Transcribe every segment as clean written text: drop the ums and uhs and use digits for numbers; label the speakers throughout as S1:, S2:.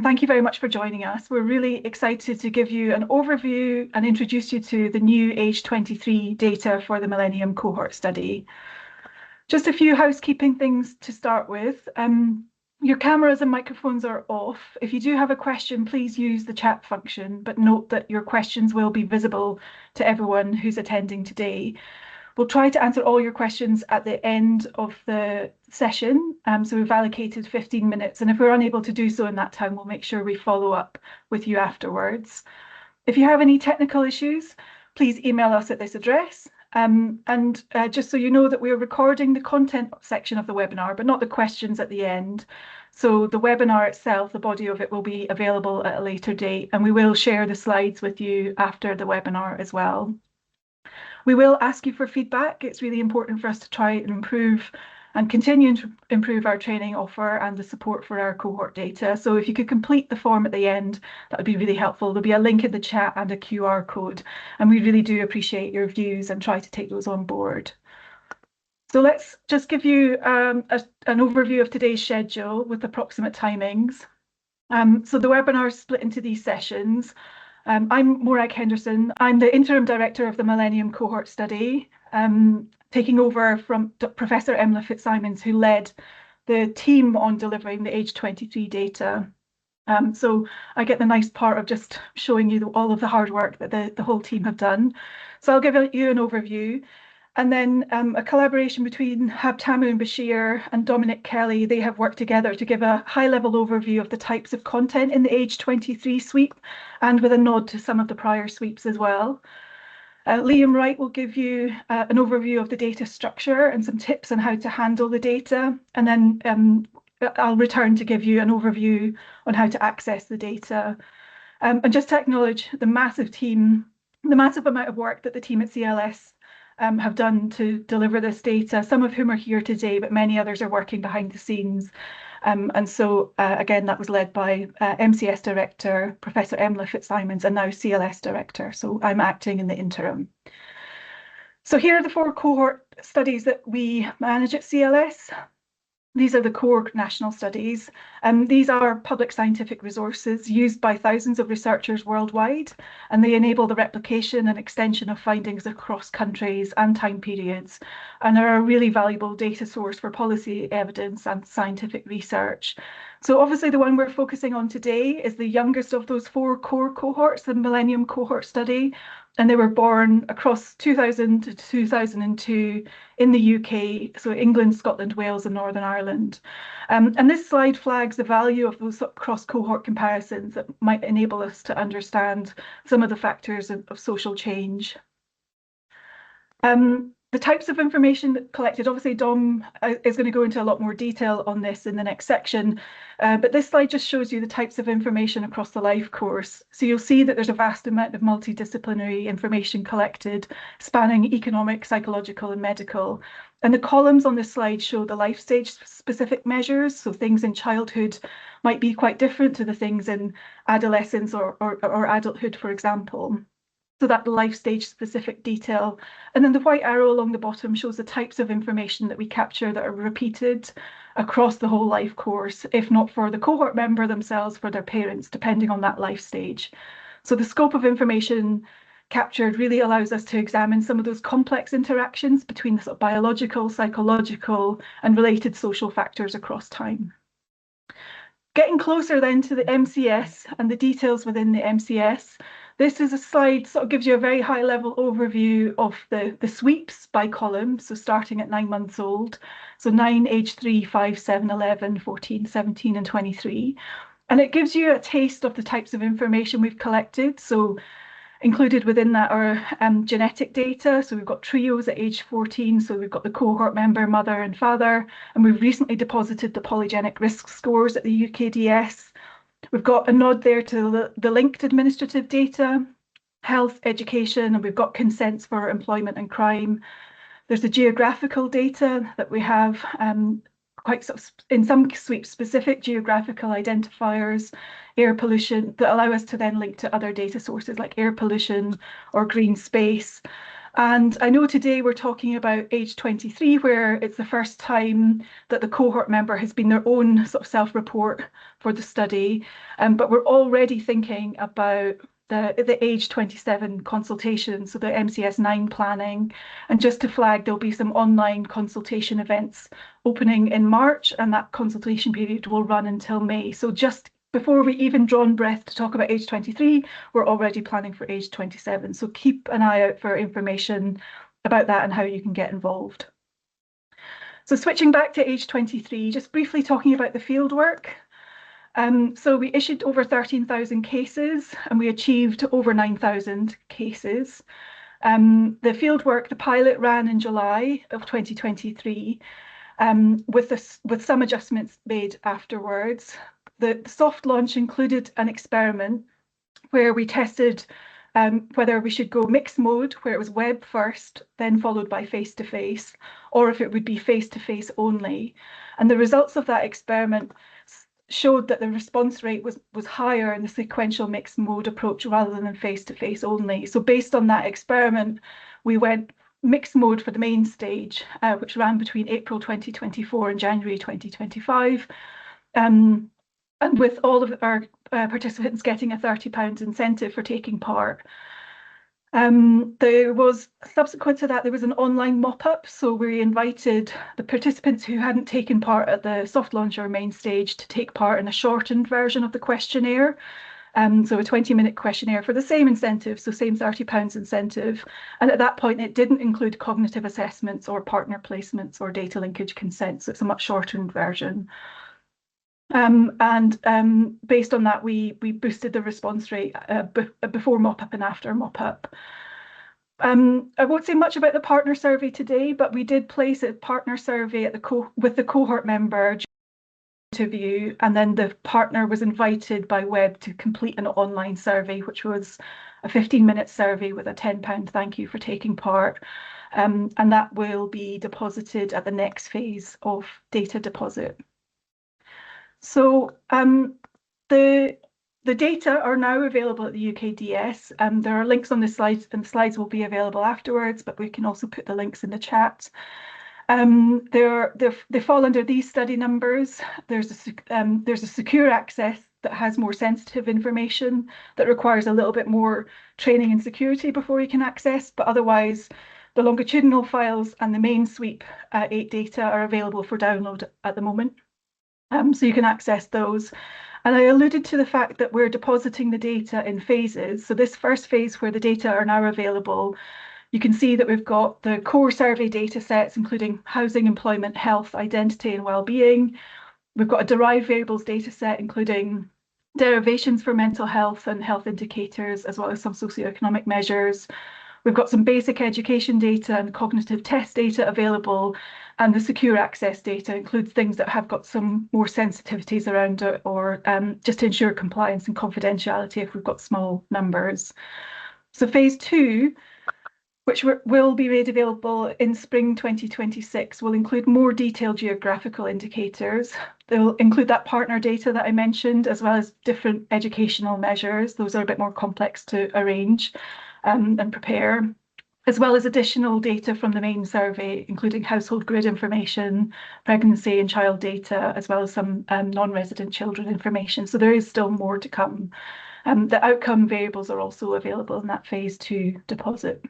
S1: Thank you very much for joining us. We're really excited to give you an overview and introduce you to the new age 23 data for the Millennium Cohort Study. Just a few housekeeping things to start with. Your cameras and microphones are off. If you do have a question, please use the chat function, but note that your questions will be visible to everyone who's attending today. We'll try to answer all your questions at the end of the session. So we've allocated 15 minutes, and if we're unable to do so in that time, we'll make sure we follow up with you afterwards. If you have any technical issues, please email us at this address. Just so you know that we're recording the content section of the webinar, but not the questions at the end. So the webinar itself, the body of it, will be available at a later date, and we will share the slides with you after the webinar as well. We will ask you for feedback. It's really important for us to try and improve and continue to improve our training offer and the support for our cohort data. So if you could complete the form at the end, that would be really helpful. There'll be a link in the chat and a QR code, and we really do appreciate your views and try to take those on board. So let's just give you an overview of today's schedule with approximate timings. So the webinar is split into these sessions. I'm Morag Henderson. I'm the Interim Director of the Millennium Cohort Study, taking over from Professor Emma Fitzsimons, who led the team on delivering the age 23 data. So I get the nice part of just showing you all of the hard work that the whole team have done. So I'll give you an overview. And then a collaboration between Habtamu and Bashir and Dominic Kelly, they have worked together to give a high-level overview of the types of content in the age 23 sweep, and with a nod to some of the prior sweeps as well. Liam Wright will give you an overview of the data structure and some tips on how to handle the data. And then I'll return to give you an overview on how to access the data. And just to acknowledge the massive amount of work that the team at CLS have done to deliver this data, some of whom are here today, but many others are working behind the scenes. And so, again, that was led by MCS Director, Professor Emma Fitzsimons, and now CLS Director. So I'm acting in the interim. So here are the 4 cohort studies that we manage at CLS. These are the core national studies. These are public scientific resources used by thousands of researchers worldwide, and they enable the replication and extension of findings across countries and time periods, and are a really valuable data source for policy evidence and scientific research. So obviously the one we're focusing on today is the youngest of those 4 core cohorts, the Millennium Cohort Study, and they were born across 2000 to 2002 in the UK, so England, Scotland, Wales and Northern Ireland. And this slide flags the value of those cross-cohort comparisons that might enable us to understand some of the factors of social change. The types of information collected, obviously Dom is going to go into a lot more detail on this in the next section, but this slide just shows you the types of information across the life course. So you'll see that there's a vast amount of multidisciplinary information collected, spanning economic, psychological and medical. And the columns on this slide show the life stage specific measures, so things in childhood might be quite different to the things in adolescence or adulthood, for example. So that life stage specific detail. And then the white arrow along the bottom shows the types of information that we capture that are repeated across the whole life course, if not for the cohort member themselves, for their parents, depending on that life stage. So the scope of information captured really allows us to examine some of those complex interactions between the sort of biological, psychological, and related social factors across time. Getting closer then to the MCS and the details within the MCS, this is a slide sort of gives you a very high level overview of the sweeps by column. So starting at 9 months old, so 9, age 3, 5, 7, 11, 14, 17 and 23. And it gives you a taste of the types of information we've collected. So included within that are genetic data. So we've got trios at age 14. So we've got the cohort member, mother and father. And we've recently deposited the polygenic risk scores at the UKDS. We've got a nod there to the linked administrative data, health, education, and we've got consents for employment and crime. There's the geographical data that we have, quite sort of, in some sweeps, specific geographical identifiers, air pollution, that allow us to then link to other data sources like air pollution or green space. And I know today we're talking about age 23, where it's the first time that the cohort member has been their own sort of self-report for the study. But we're already thinking about the age 27 consultation, so the MCS9 planning. And just to flag, there'll be some online consultation events opening in March, and that consultation period will run until May. So just before we even drawn breath to talk about age 23, we're already planning for age 27. So keep an eye out for information about that and how you can get involved. So switching back to age 23, just briefly talking about the fieldwork. So we issued over 13,000 cases and we achieved over 9,000 cases. The fieldwork, the pilot ran in July of 2023 with some adjustments made afterwards. The soft launch included an experiment where we tested whether we should go mixed mode, where it was web first, then followed by face-to-face, or if it would be face-to-face only. And the results of that experiment showed that the response rate was higher in the sequential mixed mode approach rather than face-to-face only. So based on that experiment, we went mixed mode for the main stage, which ran between April 2024 and January 2025. And with all of our participants getting a £30 incentive for taking part. There was, subsequent to that, there was an online mop-up. So we invited the participants who hadn't taken part at the soft launch or main stage to take part in a shortened version of the questionnaire. So a 20-minute questionnaire for the same incentive, so same £30 incentive. And at that point, it didn't include cognitive assessments or partner placements or data linkage consent. So it's a much shortened version. Based on that, we boosted the response rate before mop-up and after mop-up. I won't say much about the partner survey today, but we did place a partner survey with the cohort member interview, and then the partner was invited by web to complete an online survey, which was a 15-minute survey with a £10 thank you for taking part. And that will be deposited at the next phase of data deposit. So the data are now available at the UKDS. There are links on the slides, and the slides will be available afterwards, but we can also put the links in the chat. They fall under these study numbers. There's a secure access that has more sensitive information that requires a little bit more training and security before you can access, but otherwise the longitudinal files and the main sweep 8 data are available for download at the moment. So you can access those. And I alluded to the fact that we're depositing the data in phases. So this first phase where the data are now available, you can see that we've got the core survey data sets, including housing, employment, health, identity, and well-being. We've got a derived variables data set, including derivations for mental health and health indicators, as well as some socioeconomic measures. We've got some basic education data and cognitive test data available, and the secure access data includes things that have got some more sensitivities around it, or just to ensure compliance and confidentiality if we've got small numbers. So phase 2, which will be made available in spring 2026, will include more detailed geographical indicators. They'll include that partner data that I mentioned, as well as different educational measures. Those are a bit more complex to arrange and prepare, as well as additional data from the main survey, including household grid information, pregnancy and child data, as well as some non-resident children information. So there is still more to come. The outcome variables are also available in that phase 2 deposit.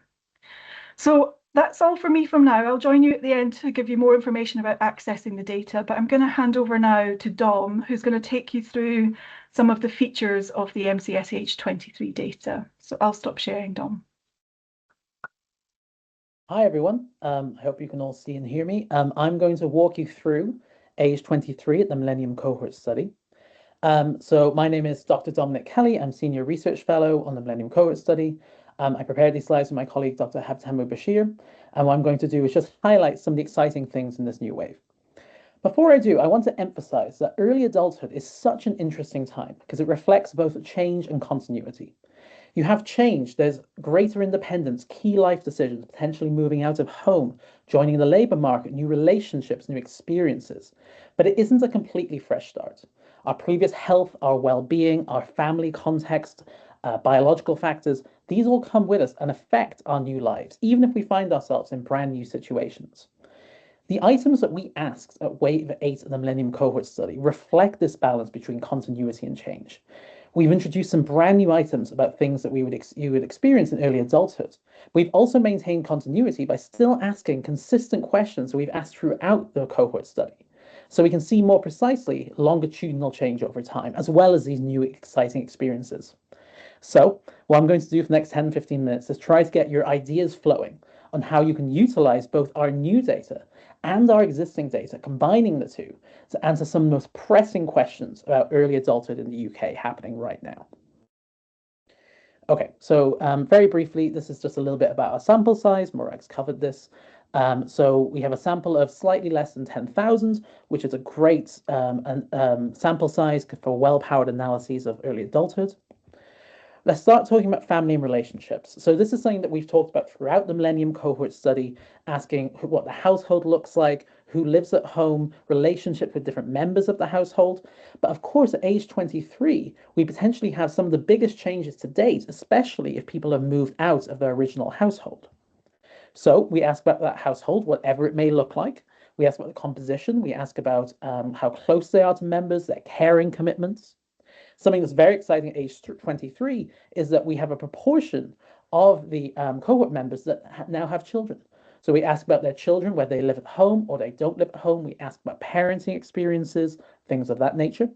S1: So that's all for me from now. I'll join you at the end to give you more information about accessing the data, but I'm going to hand over now to Dom, who's going to take you through some of the features of the MCSH23 data. So I'll stop sharing, Dom.
S2: Hi, everyone. I hope you can all see and hear me. I'm going to walk you through age 23 at the Millennium Cohort Study. So my name is Dr. Dominic Kelly. I'm Senior Research Fellow on the Millennium Cohort Study. I prepared these slides with my colleague, Dr. Habtamu Bashir, and what I'm going to do is just highlight some of the exciting things in this new wave. Before I do, I want to emphasize that early adulthood is such an interesting time because it reflects both change and continuity. You have change, there's greater independence, key life decisions, potentially moving out of home, joining the labour market, new relationships, new experiences. But it isn't a completely fresh start. Our previous health, our well-being, our family context, biological factors, these all come with us and affect our new lives, even if we find ourselves in brand new situations. The items that we asked at Wave 8 of the Millennium Cohort Study reflect this balance between continuity and change. We've introduced some brand new items about things that you would experience in early adulthood. We've also maintained continuity by still asking consistent questions that we've asked throughout the cohort study. So we can see more precisely longitudinal change over time, as well as these new exciting experiences. So what I'm going to do for the next 10, 15 minutes is try to get your ideas flowing on how you can utilize both our new data and our existing data, combining the two to answer some of the most pressing questions about early adulthood in the UK happening right now. Okay, so very briefly, this is just a little bit about our sample size. Morak's covered this. So we have a sample of slightly less than 10,000, which is a great sample size for well-powered analyses of early adulthood. Let's start talking about family and relationships. So this is something that we've talked about throughout the Millennium Cohort Study, asking what the household looks like, who lives at home, relationship with different members of the household. But of course, at age 23, we potentially have some of the biggest changes to date, especially if people have moved out of their original household. So we ask about that household, whatever it may look like. We ask about the composition. We ask about how close they are to members, their caring commitments. Something that's very exciting at age 23 is that we have a proportion of the cohort members that now have children. So we ask about their children, whether they live at home or they don't live at home. We ask about parenting experiences, things of that nature.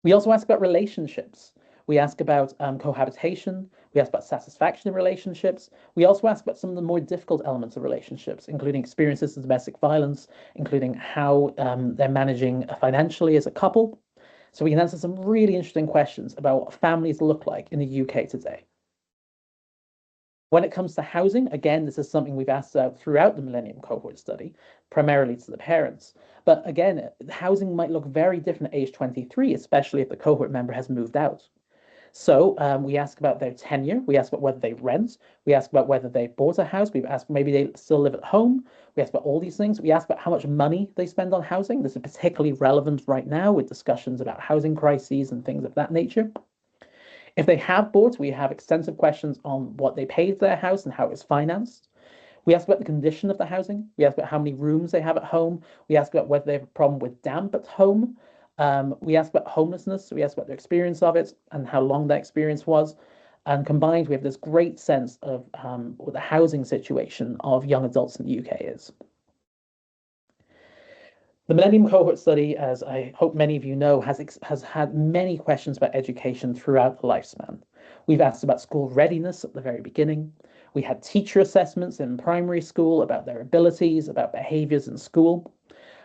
S2: We also ask about relationships. We ask about cohabitation. We ask about satisfaction in relationships. We also ask about some of the more difficult elements of relationships, including experiences of domestic violence, including how they're managing financially as a couple. So we can answer some really interesting questions about what families look like in the UK today. When it comes to housing, again, this is something we've asked about throughout the Millennium Cohort Study, primarily to the parents. But again, housing might look very different at age 23, especially if the cohort member has moved out. So we ask about their tenure. We ask about whether they rent. We ask about whether they bought a house. We've asked maybe they still live at home. We ask about all these things. We ask about how much money they spend on housing. This is particularly relevant right now with discussions about housing crises and things of that nature. If they have bought, we have extensive questions on what they paid for their house and how it's financed. We ask about the condition of the housing. We ask about how many rooms they have at home. We ask about whether they have a problem with damp at home. We ask about homelessness. We ask about their experience of it and how long that experience was. And combined, we have this great sense of what the housing situation of young adults in the UK is. The Millennium Cohort Study, as I hope many of you know, has had many questions about education throughout the lifespan. We've asked about school readiness at the very beginning. We had teacher assessments in primary school about their abilities, about behaviors in school.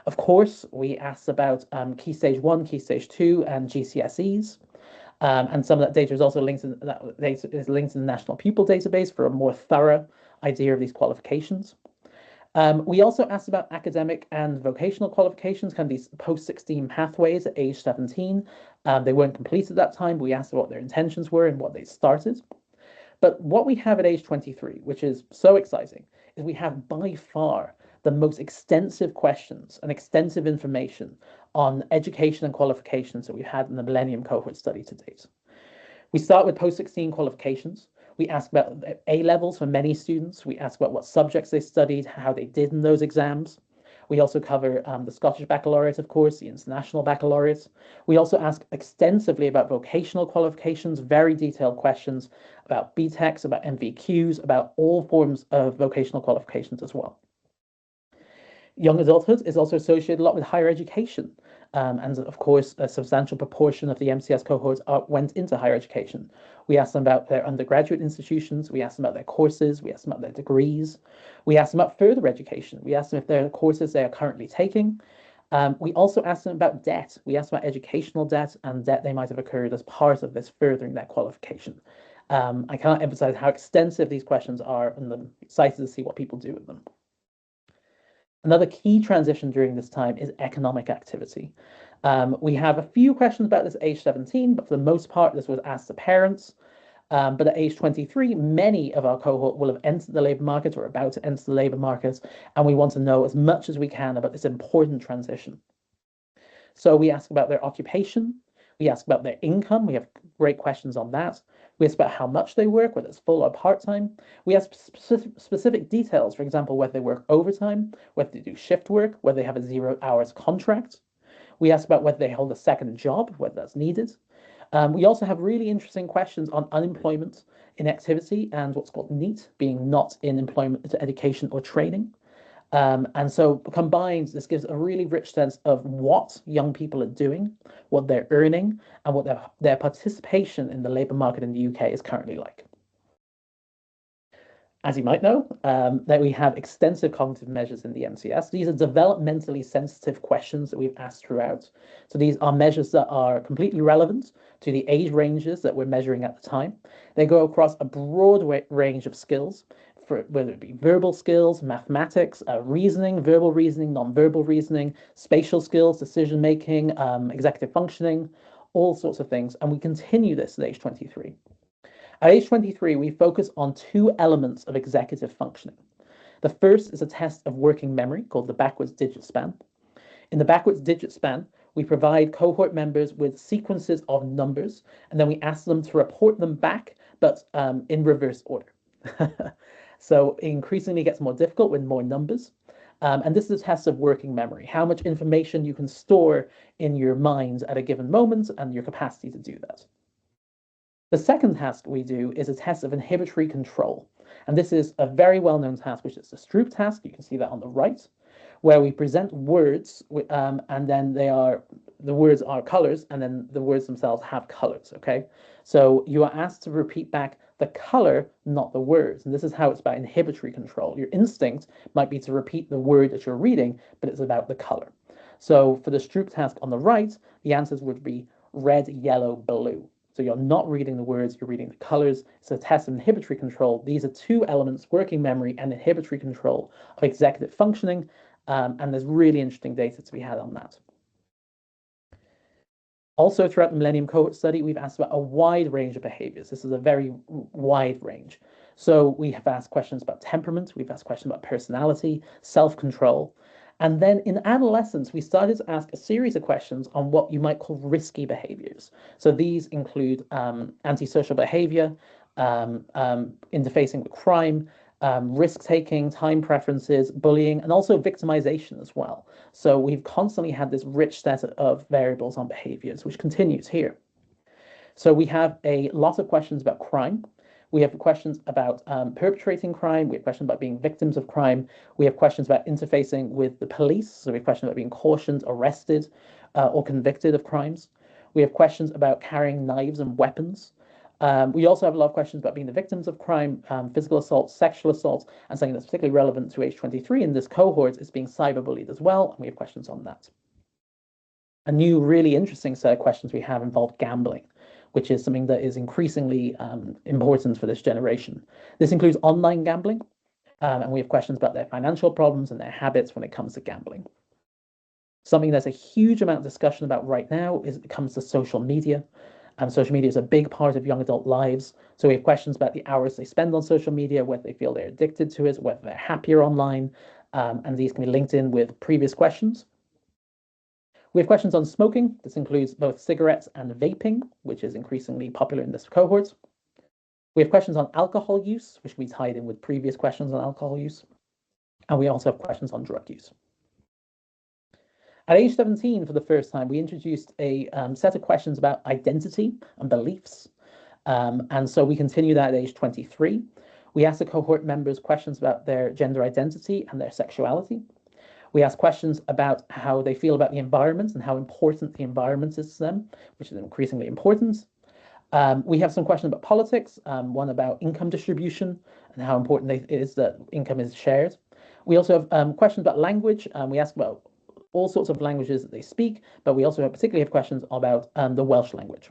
S2: Of course, we asked about Key Stage 1, Key Stage 2, and GCSEs. And some of that data is also linked to the National Pupil Database for a more thorough idea of these qualifications. We also asked about academic and vocational qualifications, kind of these post-16 pathways at age 17. They weren't complete at that time, but we asked what their intentions were and what they started. But what we have at age 23, which is so exciting, is we have by far the most extensive questions and extensive information on education and qualifications that we've had in the Millennium Cohort Study to date. We start with post-16 qualifications. We ask about A levels for many students. We ask about what subjects they studied, how they did in those exams. We also cover the Scottish Baccalaureate, of course, the International Baccalaureate. We also ask extensively about vocational qualifications, very detailed questions about BTECs, about MVQs, about all forms of vocational qualifications as well. Young adulthood is also associated a lot with higher education. And of course, a substantial proportion of the MCS cohorts went into higher education. We asked them about their undergraduate institutions. We asked them about their courses. We asked them about their degrees. We asked them about further education. We asked them if there are courses they are currently taking. We also asked them about debt. We asked about educational debt and debt they might have occurred as part of this furthering their qualification. I cannot emphasize how extensive these questions are, and I'm excited to see what people do with them. Another key transition during this time is economic activity. We have a few questions about this at age 17, but for the most part, this was asked to parents. But at age 23, many of our cohort will have entered the labour market or about to enter the labour market, and we want to know as much as we can about this important transition. So we ask about their occupation. We ask about their income. We have great questions on that. We ask about how much they work, whether it's full or part-time. We ask specific details, for example, whether they work overtime, whether they do shift work, whether they have a 0 hours contract. We ask about whether they hold a second job, whether that's needed. We also have really interesting questions on unemployment, inactivity, and what's called NEET, being not in employment, education, or training. And so combined, this gives a really rich sense of what young people are doing, what they're earning, and what their participation in the labour market in the UK is currently like. As you might know, that we have extensive cognitive measures in the MCS. These are developmentally sensitive questions that we've asked throughout. So these are measures that are completely relevant to the age ranges that we're measuring at the time. They go across a broad range of skills, for whether it be verbal skills, mathematics, reasoning, verbal reasoning, non-verbal reasoning, spatial skills, decision making, executive functioning, all sorts of things. And we continue this at age 23. At age 23, we focus on two elements of executive functioning. The first is a test of working memory called the backwards digit span. In the backwards digit span, we provide cohort members with sequences of numbers, and then we ask them to report them back, but in reverse order. So it increasingly gets more difficult with more numbers. And this is a test of working memory, how much information you can store in your mind at a given moment and your capacity to do that. The second task we do is a test of inhibitory control. And this is a very well-known task, which is the Stroop task. You can see that on the right, where we present words, and then the words are colors, and then the words themselves have colors, okay? So you are asked to repeat back the color, not the words. And this is how it's about inhibitory control. Your instinct might be to repeat the word that you're reading, but it's about the color. So for the Stroop task on the right, the answers would be red, yellow, blue. So you're not reading the words, you're reading the colors. It's a test of inhibitory control. These are two elements, working memory and inhibitory control of executive functioning. And there's really interesting data to be had on that. Also, throughout the Millennium Cohort Study, we've asked about a wide range of behaviors. This is a very wide range. So we have asked questions about temperament, we've asked questions about personality, self-control. And then in adolescence, we started to ask a series of questions on what you might call risky behaviors. So these include antisocial behavior, interfacing with crime, risk-taking, time preferences, bullying, and also victimization as well. So we've constantly had this rich set of variables on behaviors, which continues here. So we have a lot of questions about crime. We have questions about perpetrating crime. We have questions about being victims of crime. We have questions about interfacing with the police. So we have questions about being cautioned, arrested, or convicted of crimes. We have questions about carrying knives and weapons. We also have a lot of questions about being the victims of crime, physical assault, sexual assault, and something that's particularly relevant to age 23 in this cohort is being cyberbullied as well. And we have questions on that. A new, really interesting set of questions we have involved gambling, which is something that is increasingly important for this generation. This includes online gambling, and we have questions about their financial problems and their habits when it comes to gambling. Something there's a huge amount of discussion about right now is it comes to social media. Social media is a big part of young adult lives. So we have questions about the hours they spend on social media, whether they feel they're addicted to it, whether they're happier online, and these can be linked in with previous questions. We have questions on smoking. This includes both cigarettes and vaping, which is increasingly popular in this cohort. We have questions on alcohol use, which can be tied in with previous questions on alcohol use. And we also have questions on drug use. At age 17, for the first time, we introduced a set of questions about identity and beliefs. And so we continue that at age 23. We asked the cohort members questions about their gender identity and their sexuality. We ask questions about how they feel about the environment and how important the environment is to them, which is increasingly important. We have some questions about politics, one about income distribution and how important it is that income is shared. We also have questions about language. We ask about all sorts of languages that they speak, but we also particularly have questions about the Welsh language.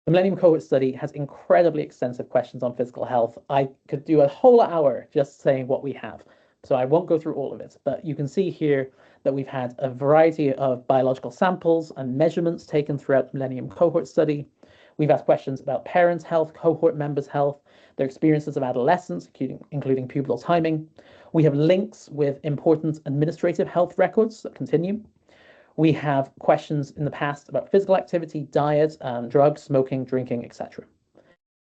S2: The Millennium Cohort Study has incredibly extensive questions on physical health. I could do a whole hour just saying what we have. So I won't go through all of it, but you can see here that we've had a variety of biological samples and measurements taken throughout the Millennium Cohort Study. We've asked questions about parents' health, cohort members' health, their experiences of adolescence, including pubertal timing. We have links with important administrative health records that continue. We have questions in the past about physical activity, diet, drugs, smoking, drinking, etc.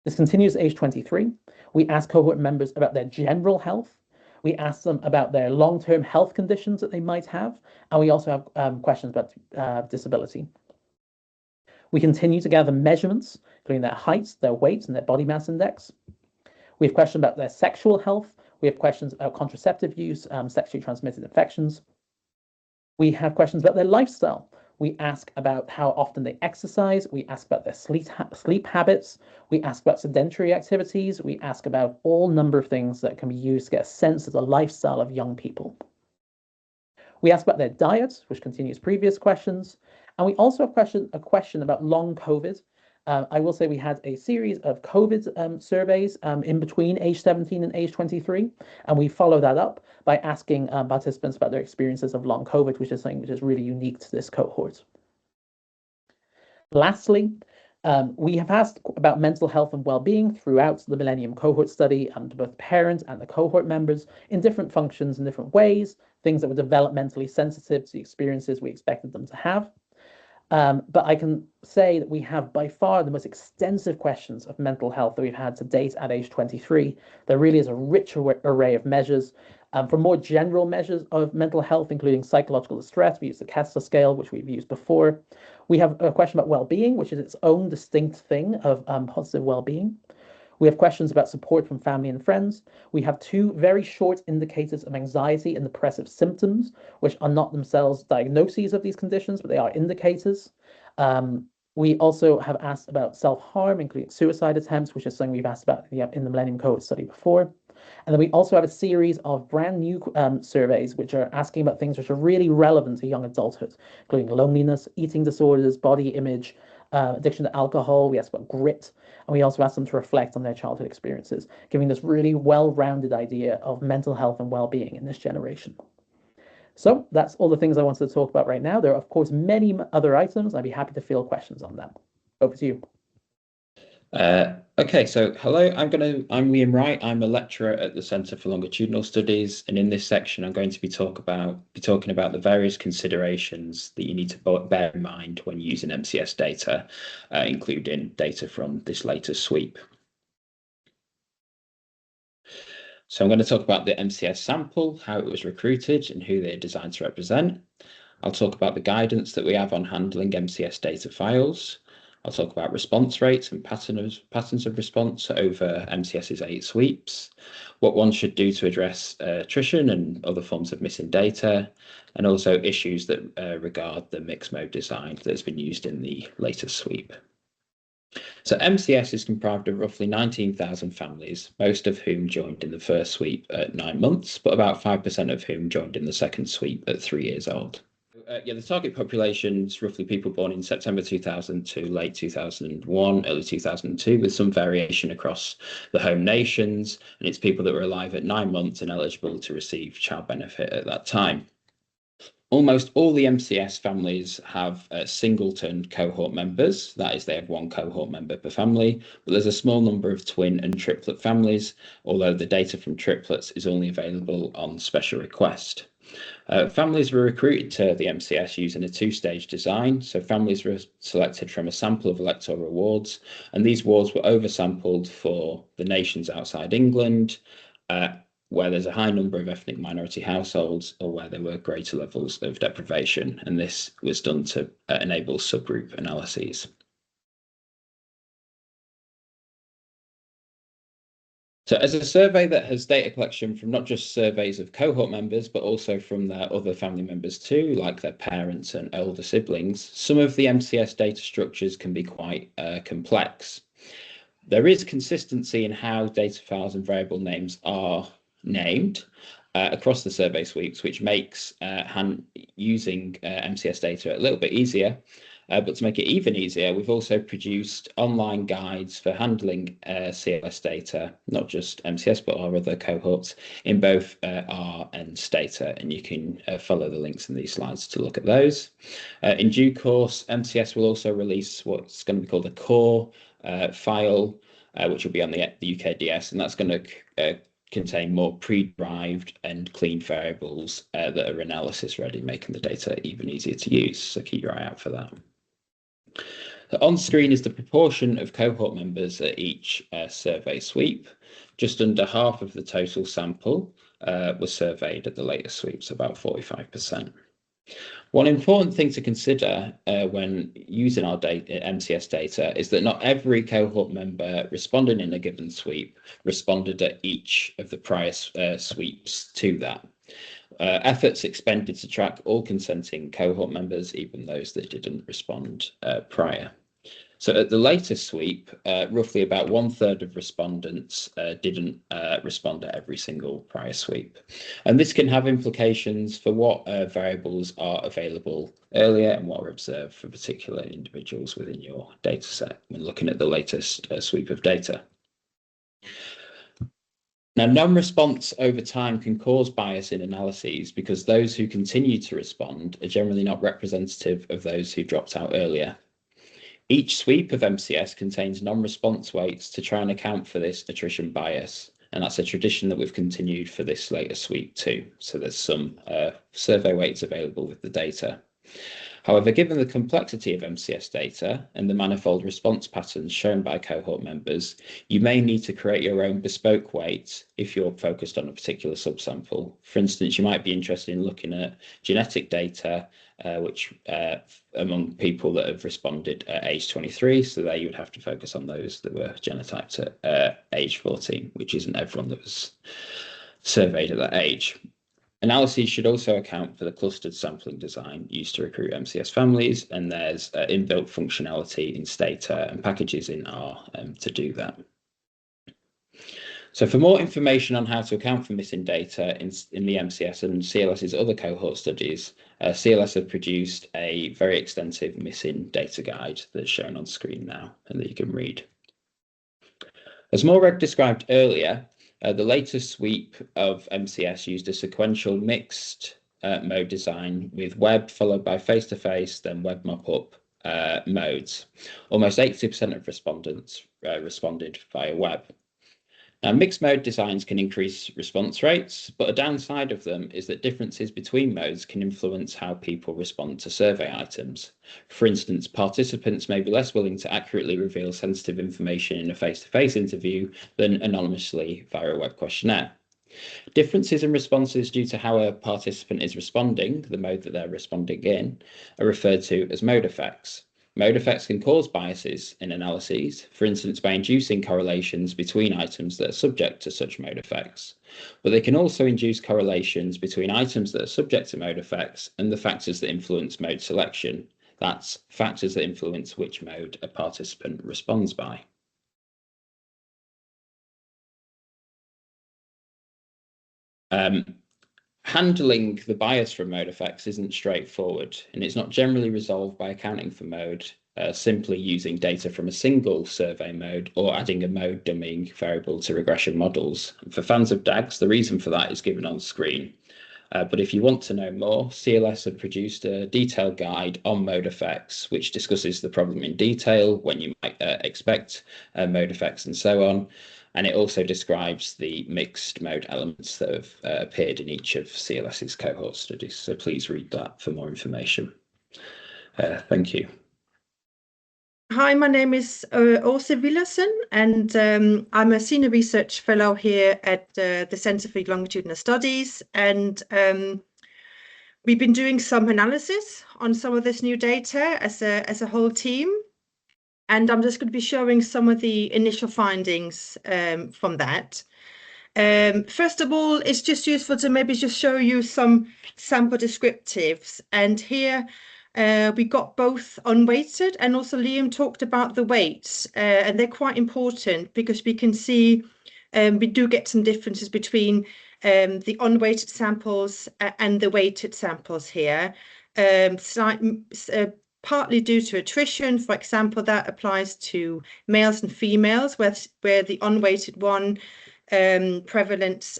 S2: This continues at age 23. We ask cohort members about their general health. We ask them about their long-term health conditions that they might have. And we also have questions about disability. We continue to gather measurements, including their height, their weight, and their body mass index. We have questions about their sexual health. We have questions about contraceptive use, sexually transmitted infections. We have questions about their lifestyle. We ask about how often they exercise. We ask about their sleep habits. We ask about sedentary activities. We ask about all number of things that can be used to get a sense of the lifestyle of young people. We ask about their diet, which continues previous questions. And we also have a question about long COVID. I will say we had a series of COVID surveys in between age 17 and age 23, and we follow that up by asking participants about their experiences of long COVID, which is something which is really unique to this cohort. Lastly, we have asked about mental health and well-being throughout the Millennium Cohort Study to both parents and the cohort members in different functions in different ways, things that were developmentally sensitive to the experiences we expected them to have. But I can say that we have by far the most extensive questions of mental health that we've had to date at age 23. There really is a rich array of measures. For more general measures of mental health, including psychological distress, we use the Kessler scale, which we've used before. We have a question about well-being, which is its own distinct thing of positive well-being. We have questions about support from family and friends. We have two very short indicators of anxiety and depressive symptoms, which are not themselves diagnoses of these conditions, but they are indicators. We also have asked about self-harm, including suicide attempts, which is something we've asked about in the Millennium Cohort Study before. And then we also have a series of brand new surveys, which are asking about things which are really relevant to young adulthood, including loneliness, eating disorders, body image, addiction to alcohol. We asked about grit, and we also asked them to reflect on their childhood experiences, giving this really well-rounded idea of mental health and well-being in this generation. So that's all the things I wanted to talk about right now. There are, of course, many other items. I'd be happy to field questions on them. Over to you.
S3: Okay, so hello, I'm Liam Wright. I'm a lecturer at the Centre for Longitudinal Studies, and in this section I'm going to be talking about the various considerations that you need to bear in mind when using MCS data, including data from this latest sweep. So I'm going to talk about the MCS sample, how it was recruited and who they're designed to represent. I'll talk about the guidance that we have on handling MCS data files. I'll talk about response rates and patterns of response over MCS's 8 sweeps, what one should do to address attrition and other forms of missing data, and also issues that regard the mixed mode design that's been used in the latest sweep. So MCS is comprised of roughly 19,000 families, most of whom joined in the first sweep at 9 months, but about 5% of whom joined in the second sweep at 3 years old. The target population is roughly people born in September 2000 to late 2001, early 2002, with some variation across the home nations, and it's people that were alive at 9 months and eligible to receive child benefit at that time. Almost all the MCS families have singleton cohort members, that is, they have one cohort member per family, but there's a small number of twin and triplet families, although the data from triplets is only available on special request. Families were recruited to the MCS using a 2-stage design. So families were selected from a sample of electoral wards, and these wards were oversampled for the nations outside England, where there's a high number of ethnic minority households or where there were greater levels of deprivation. And this was done to enable subgroup analyses. So as a survey that has data collection from not just surveys of cohort members, but also from their other family members too, like their parents and older siblings, some of the MCS data structures can be quite complex. There is consistency in how data files and variable names are named across the survey sweeps, which makes using MCS data a little bit easier. But to make it even easier, we've also produced online guides for handling CLS data, not just MCS, but our other cohorts in both R and Stata, and you can follow the links in these slides to look at those. In due course, MCS will also release what's going to be called a core file, which will be on the UKDS, and that's going to contain more pre-derived and clean variables that are analysis ready, making the data even easier to use. So keep your eye out for that. On screen is the proportion of cohort members at each survey sweep. Just under half of the total sample was surveyed at the latest sweep, so about 45%. One important thing to consider when using our MCS data is that not every cohort member responding in a given sweep responded at each of the prior sweeps to that. Efforts expended to track all consenting cohort members, even those that didn't respond prior. So at the latest sweep, roughly about 1/3 of respondents didn't respond at every single prior sweep. And this can have implications for what variables are available earlier and what are observed for particular individuals within your data set when looking at the latest sweep of data. Now, non-response over time can cause bias in analyses because those who continue to respond are generally not representative of those who dropped out earlier. Each sweep of MCS contains non-response weights to try and account for this attrition bias, and that's a tradition that we've continued for this latest sweep too. So there's some survey weights available with the data. However, given the complexity of MCS data and the manifold response patterns shown by cohort members, you may need to create your own bespoke weights if you're focused on a particular subsample. For instance, you might be interested in looking at genetic data, which among people that have responded at age 23, so there you would have to focus on those that were genotyped at age 14, which isn't everyone that was surveyed at that age. Analyses should also account for the clustered sampling design used to recruit MCS families, and there's inbuilt functionality in Stata and packages in R to do that. So for more information on how to account for missing data in the MCS and CLS's other cohort studies, CLS have produced a very extensive missing data guide that's shown on screen now and that you can read. As Morag described earlier, the latest sweep of MCS used a sequential mixed mode design with web followed by face-to-face, then web mop-up modes. Almost 80% of respondents responded via web. Now, mixed mode designs can increase response rates, but a downside of them is that differences between modes can influence how people respond to survey items. For instance, participants may be less willing to accurately reveal sensitive information in a face-to-face interview than anonymously via a web questionnaire. Differences in responses due to how a participant is responding, the mode that they're responding in, are referred to as mode effects. Mode effects can cause biases in analyses, for instance, by inducing correlations between items that are subject to such mode effects. But they can also induce correlations between items that are subject to mode effects and the factors that influence mode selection. That's factors that influence which mode a participant responds by. Handling the bias from mode effects isn't straightforward, and it's not generally resolved by accounting for mode, simply using data from a single survey mode or adding a mode dummying variable to regression models. For fans of DAGs, the reason for that is given on screen. But if you want to know more, CLS have produced a detailed guide on mode effects, which discusses the problem in detail, when you might expect mode effects and so on. And it also describes the mixed mode elements that have appeared in each of CLS's cohort studies. So please read that for more information. Thank you.
S4: Hi, my name is Åse Villersen, and I'm a senior research fellow here at the Center for Longitudinal Studies. And we've been doing some analysis on some of this new data as a whole team. And I'm just going to be showing some of the initial findings from that. First of all, it's just useful to maybe just show you some sample descriptives. And here we got both unweighted, and also Liam talked about the weights. And they're quite important because we can see we do get some differences between the unweighted samples and the weighted samples here. Partly due to attrition, for example, that applies to males and females, where the unweighted one prevalence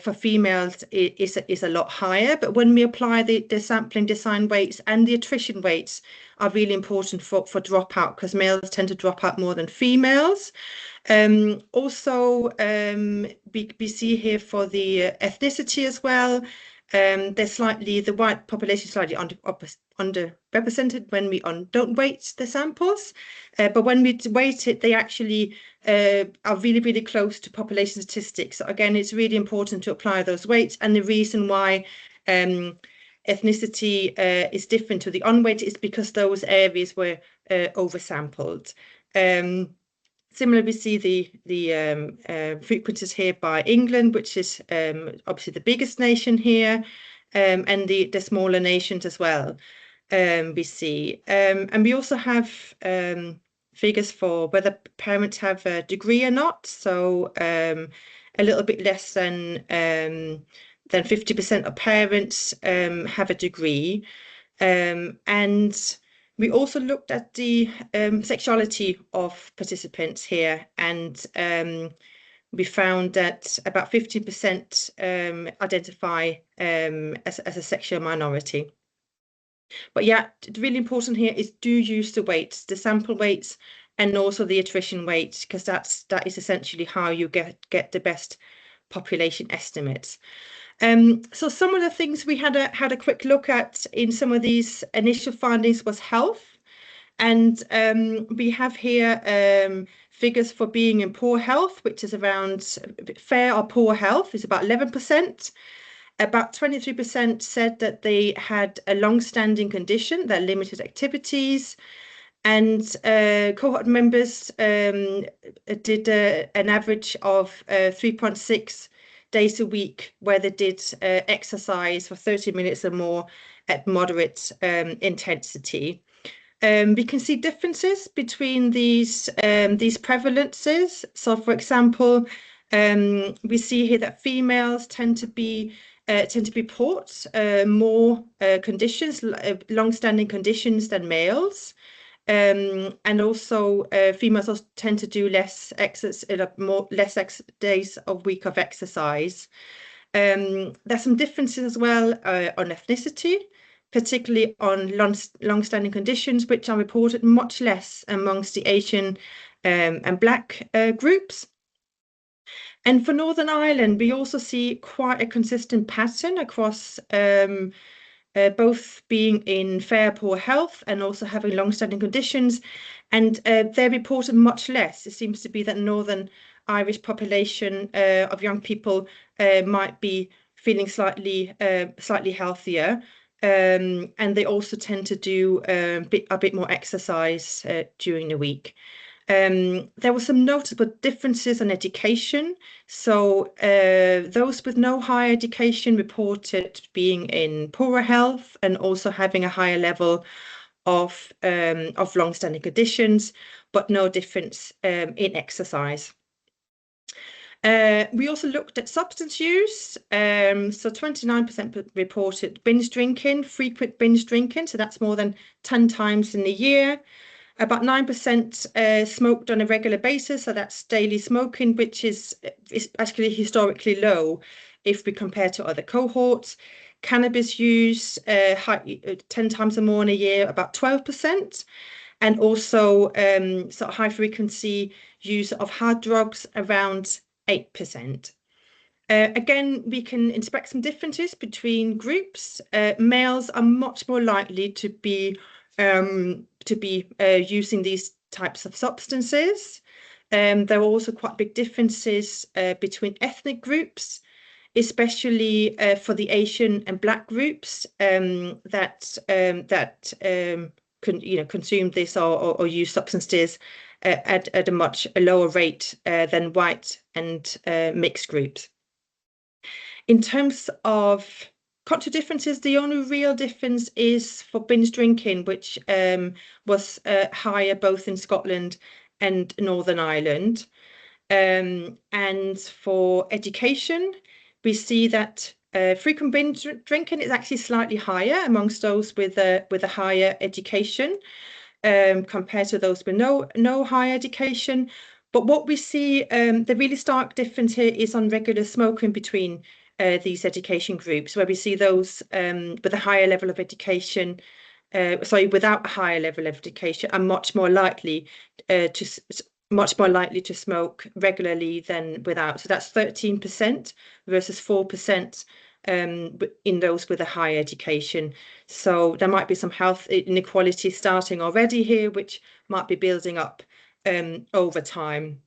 S4: for females is a lot higher, but when we apply the sampling design weights and the attrition weights are really important for dropout, because males tend to drop out more than females. Also, we see here for the ethnicity as well. The white population slightly underrepresented when we don't weight the samples, but when we weight it, they actually are really, really close to population statistics. So again, it's really important to apply those weights, and the reason why ethnicity is different to the unweighted is because those areas were oversampled. Similarly, we see the frequencies here by England, which is obviously the biggest nation here, and the smaller nations as well. We see, and we also have figures for whether parents have a degree or not. So a little bit less than 50% of parents have a degree, and we also looked at the sexuality of participants here, and we found that about 50% identify as a sexual minority. But yeah, really important here is do use the weights, the sample weights, and also the attrition weights, because that is essentially how you get the best population estimates. So some of the things we had a quick look at in some of these initial findings was health, and we have here figures for being in poor health, which is around fair or poor health is about 11%. About 23% said that they had a long-standing condition that limited activities, and cohort members did an average of 3.6 days a week where they did exercise for 30 minutes or more at moderate intensity. We can see differences between these prevalences. So, for example, we see here that females tend to report more conditions, long-standing conditions than males. And also females also tend to do less days a week of exercise. There's some differences as well on ethnicity, particularly on long-standing conditions, which are reported much less amongst the Asian and Black groups. And for Northern Ireland, we also see quite a consistent pattern across both being in fair poor health and also having long-standing conditions, and they're reported much less. It seems to be that Northern Irish population of young people might be feeling slightly healthier, and they also tend to do a bit more exercise during the week. There were some notable differences in education. So those with no higher education reported being in poorer health and also having a higher level of long-standing conditions, but no difference in exercise. We also looked at substance use. So 29% reported binge drinking, frequent binge drinking. So that's more than 10 times in a year. About 9% smoked on a regular basis, so that's daily smoking, which is actually historically low if we compare to other cohorts. Cannabis use 10 times or more in a year, about 12%, and also sort of high frequency use of hard drugs around 8%. Again, we can inspect some differences between groups. Males are much more likely to be using these types of substances. There are also quite big differences between ethnic groups, especially for the Asian and Black groups that consume this or use substances at a much lower rate than white and mixed groups. In terms of cultural differences, the only real difference is for binge drinking, which was higher both in Scotland and Northern Ireland. And for education, we see that frequent binge drinking is actually slightly higher amongst those with a higher education compared to those with no higher education. But what we see, the really stark difference here is on regular smoking between these education groups, where we see those with a higher level of education, without a higher level of education, are much more likely to smoke regularly than without. So that's 13% versus 4% in those with a higher education. So there might be some health inequality starting already here, which might be building up over time.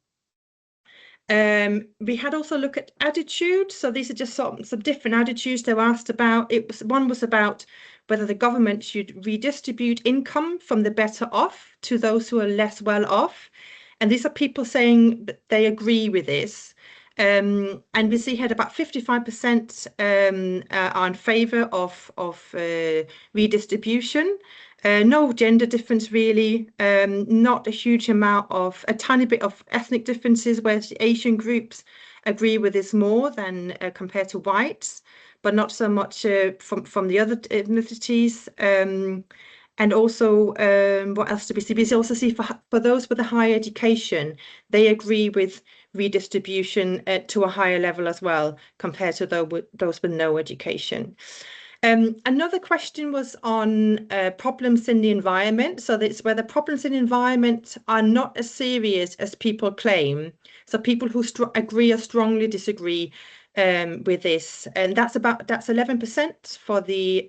S4: We had also a look at attitude. So these are just some different attitudes they were asked about. One was about whether the government should redistribute income from the better off to those who are less well off. And these are people saying that they agree with this. And we see here about 55% are in favour of redistribution. No gender difference really, not a huge amount of, a tiny bit of ethnic differences, whereas the Asian groups agree with this more than compared to whites, but not so much from the other ethnicities. And also, what else do we see? We also see for those with a higher education, they agree with redistribution to a higher level as well, compared to those with no education. Another question was on problems in the environment. So that's whether problems in the environment are not as serious as people claim. So people who agree or strongly disagree with this, and that's 11% for the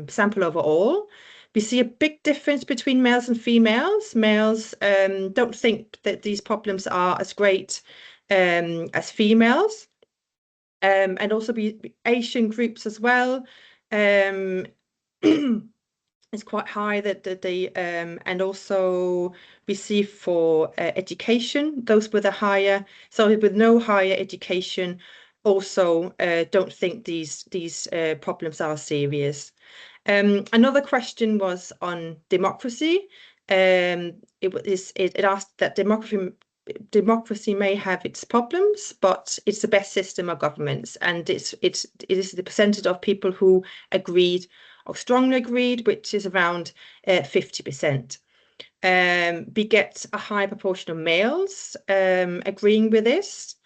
S4: sample overall. We see a big difference between males and females. Males don't think that these problems are as great as females, and also Asian groups as well. It's quite high that they and also we see for education, those with a higher, so with no higher education also don't think these problems are serious. Another question was on democracy. It asked that democracy may have its problems, but it's the best system of governments, and it is the percentage of people who agreed or strongly agreed, which is around 50%. We get a high proportion of males agreeing with this.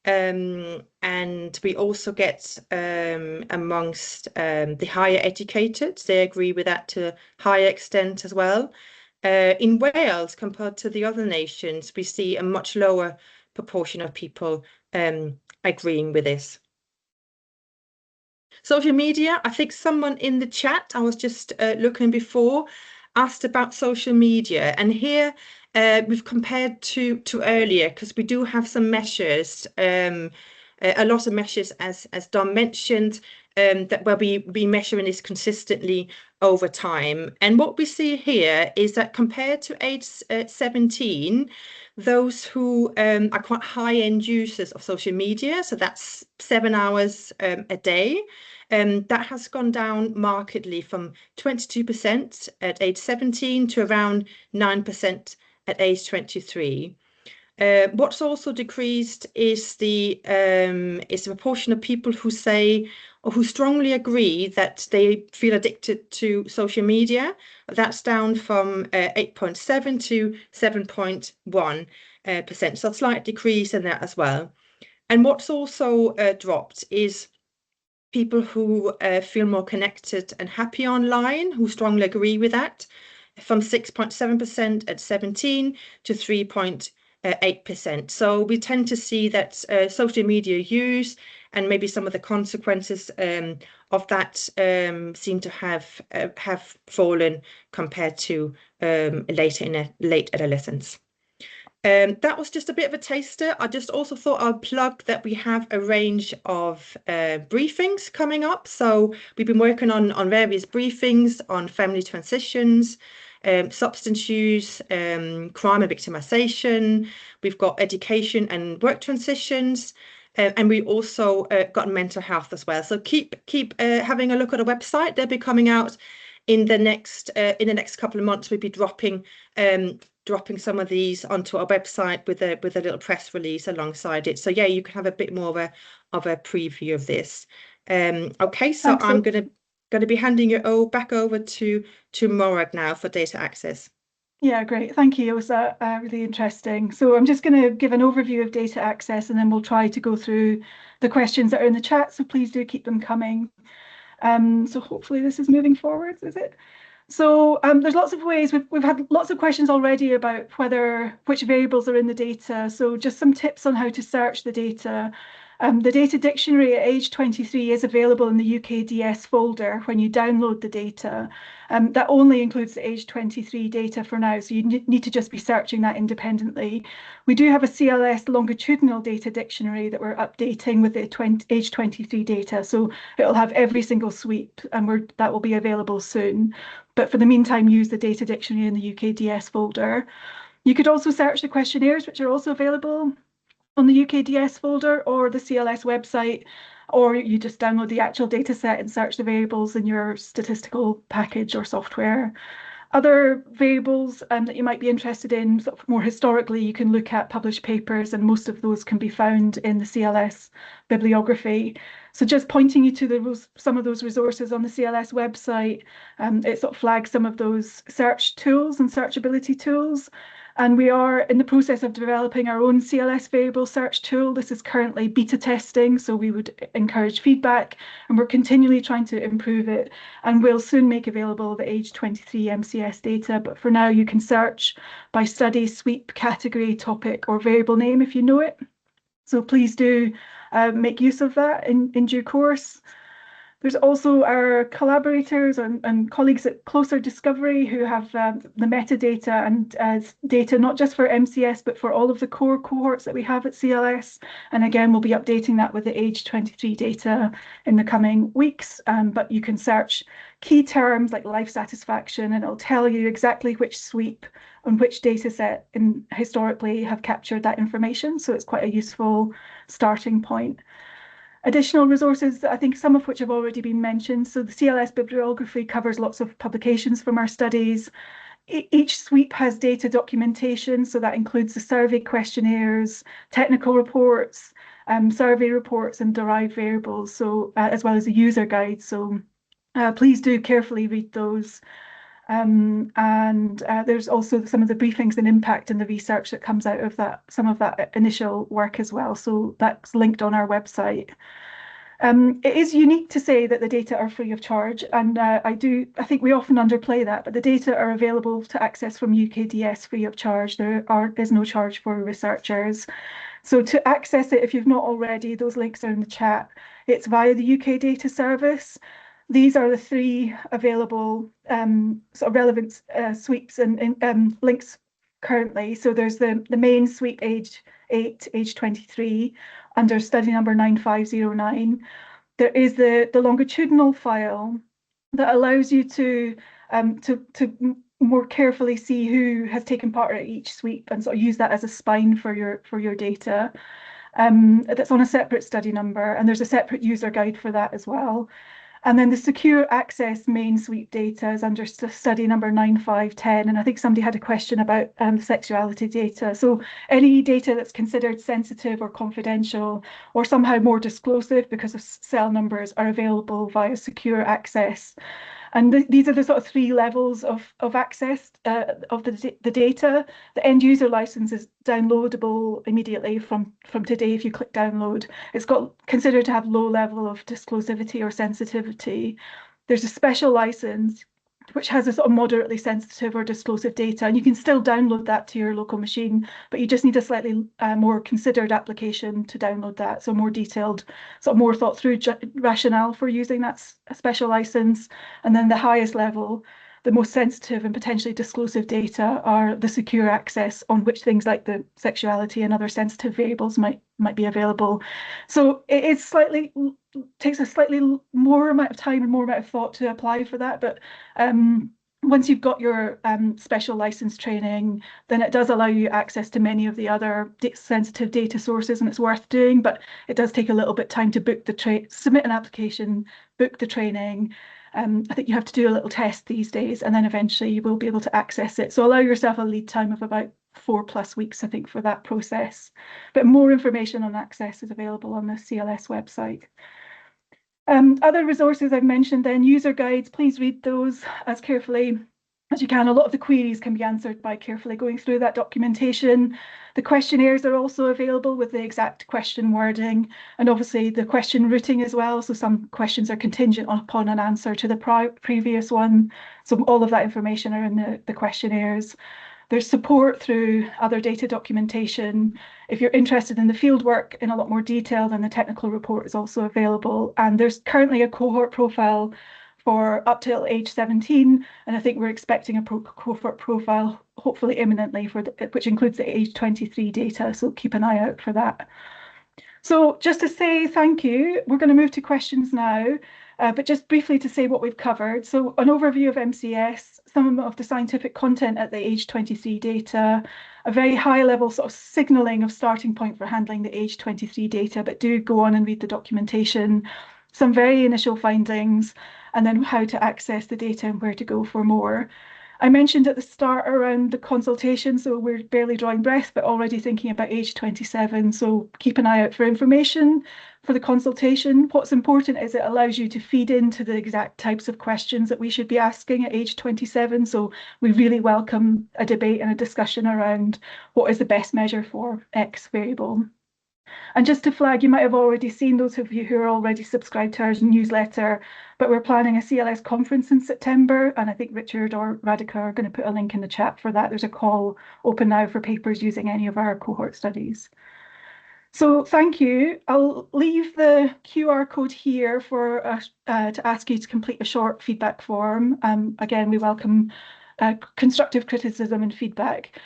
S4: And we also get amongst the higher educated, they agree with that to a higher extent as well. In Wales, compared to the other nations, we see a much lower proportion of people agreeing with this. Social media, I think someone in the chat, I was just looking before, asked about social media. And here we've compared to earlier, because we do have some measures, a lot of measures, as Dom mentioned, that where we measuring this consistently over time. And what we see here is that compared to age 17, those who are quite high-end users of social media, so that's 7 hours a day, that has gone down markedly from 22% at age 17 to around 9% at age 23. What's also decreased is the proportion of people who say or who strongly agree that they feel addicted to social media. That's down from 8.7 to 7.1%. So a slight decrease in that as well. And what's also dropped is people who feel more connected and happy online, who strongly agree with that, from 6.7% at 17 to 3.8%. So we tend to see that social media use and maybe some of the consequences of that seem to have fallen compared to late adolescence. That was just a bit of a taster. I just also thought I'd plug that we have a range of briefings coming up. So we've been working on various briefings on family transitions, substance use, crime and victimization. We've got education and work transitions, and we also got mental health as well. So keep having a look at the website. They'll be coming out in the next couple of months. We'll be dropping some of these onto our website with a little press release alongside it. So yeah, you can have a bit more of a preview of this. Okay, so I'm going to be handing it back over to Morag now for data access.
S1: Yeah, great. Thank you. It was really interesting. So I'm just going to give an overview of data access, and then we'll try to go through the questions that are in the chat. So please do keep them coming. So hopefully this is moving forwards, is it? So there's lots of ways. We've had lots of questions already about which variables are in the data. So just some tips on how to search the data. The data dictionary at age 23 is available in the UKDS folder when you download the data. That only includes the age 23 data for now, so you need to just be searching that independently. We do have a CLS longitudinal data dictionary that we're updating with the age 23 data, so it'll have every single sweep, and that will be available soon. But for the meantime, use the data dictionary in the UKDS folder. You could also search the questionnaires, which are also available on the UKDS folder or the CLS website, or you just download the actual data set and search the variables in your statistical package or software. Other variables that you might be interested in, sort of more historically, you can look at published papers, and most of those can be found in the CLS bibliography. So just pointing you to some of those resources on the CLS website, it sort of flags some of those search tools and searchability tools. And we are in the process of developing our own CLS variable search tool. This is currently beta testing, so we would encourage feedback, and we're continually trying to improve it. And we'll soon make available the age 23 MCS data, but for now you can search by study, sweep, category, topic, or variable name if you know it. So please do make use of that in due course. There's also our collaborators and colleagues at Closer Discovery who have the metadata and data not just for MCS but for all of the core cohorts that we have at CLS. And again, we'll be updating that with the age 23 data in the coming weeks. But you can search key terms like life satisfaction, and it'll tell you exactly which sweep and which data set historically have captured that information. So it's quite a useful starting point. Additional resources, I think some of which have already been mentioned. So the CLS bibliography covers lots of publications from our studies. Each sweep has data documentation, so that includes the survey questionnaires, technical reports, survey reports, and derived variables, so as well as a user guide. So please do carefully read those. And there's also some of the briefings and impact and the research that comes out of that, some of that initial work as well. So that's linked on our website. It is unique to say that the data are free of charge, and I think we often underplay that, but the data are available to access from UKDS free of charge. There is no charge for researchers. So to access it, if you've not already, those links are in the chat. It's via the UK Data Service. These are the three available sort of relevant sweeps and links currently. So there's the main sweep age 8, age 23, under study number 9509. There is the longitudinal file that allows you to more carefully see who has taken part at each sweep and sort of use that as a spine for your data. That's on a separate study number, and there's a separate user guide for that as well. And then the secure access main sweep data is under study number 9510. And I think somebody had a question about the sexuality data. So any data that's considered sensitive or confidential or somehow more disclosive because of cell numbers are available via secure access. And these are the sort of three levels of access of the data. The end user license is downloadable immediately from today if you click download. It's got considered to have low level of disclosivity or sensitivity. There's a special license which has a sort of moderately sensitive or disclosive data, and you can still download that to your local machine, but you just need a slightly more considered application to download that, so more detailed, sort of more thought through rationale for using that special license. And then the highest level, the most sensitive and potentially disclosive data, are the secure access, on which things like the sexuality and other sensitive variables might be available. So it is takes a slightly more amount of time and more amount of thought to apply for that, but once you've got your special license training, then it does allow you access to many of the other sensitive data sources, and it's worth doing, but it does take a little bit of time to book submit an application, book the training. I think you have to do a little test these days, and then eventually you will be able to access it. So allow yourself a lead time of about 4+ weeks, I think, for that process. But more information on access is available on the CLS website. Other resources I've mentioned then, user guides, please read those as carefully as you can. A lot of the queries can be answered by carefully going through that documentation. The questionnaires are also available with the exact question wording, and obviously the question routing as well. So some questions are contingent upon an answer to the previous one. So all of that information are in the questionnaires. There's support through other data documentation. If you're interested in the fieldwork in a lot more detail, then the technical report is also available. And there's currently a cohort profile for up till age 17, and I think we're expecting a cohort profile hopefully imminently which includes the age 23 data, so keep an eye out for that. So just to say thank you, we're going to move to questions now, but just briefly to say what we've covered. So an overview of MCS, some of the scientific content at the age 23 data, a very high level sort of signalling of starting point for handling the age 23 data, but do go on and read the documentation, some very initial findings, and then how to access the data and where to go for more. I mentioned at the start around the consultation, so we're barely drawing breath, but already thinking about age 27. So keep an eye out for information for the consultation. What's important is it allows you to feed into the exact types of questions that we should be asking at age 27. So we really welcome a debate and a discussion around what is the best measure for X variable. And just to flag, you might have already seen, those of you who are already subscribed to our newsletter, but we're planning a CLS conference in September, and I think Richard or Radhika are going to put a link in the chat for that. There's a call open now for papers using any of our cohort studies. So thank you. I'll leave the QR code here for to ask you to complete a short feedback form. Again, we welcome constructive criticism and feedback.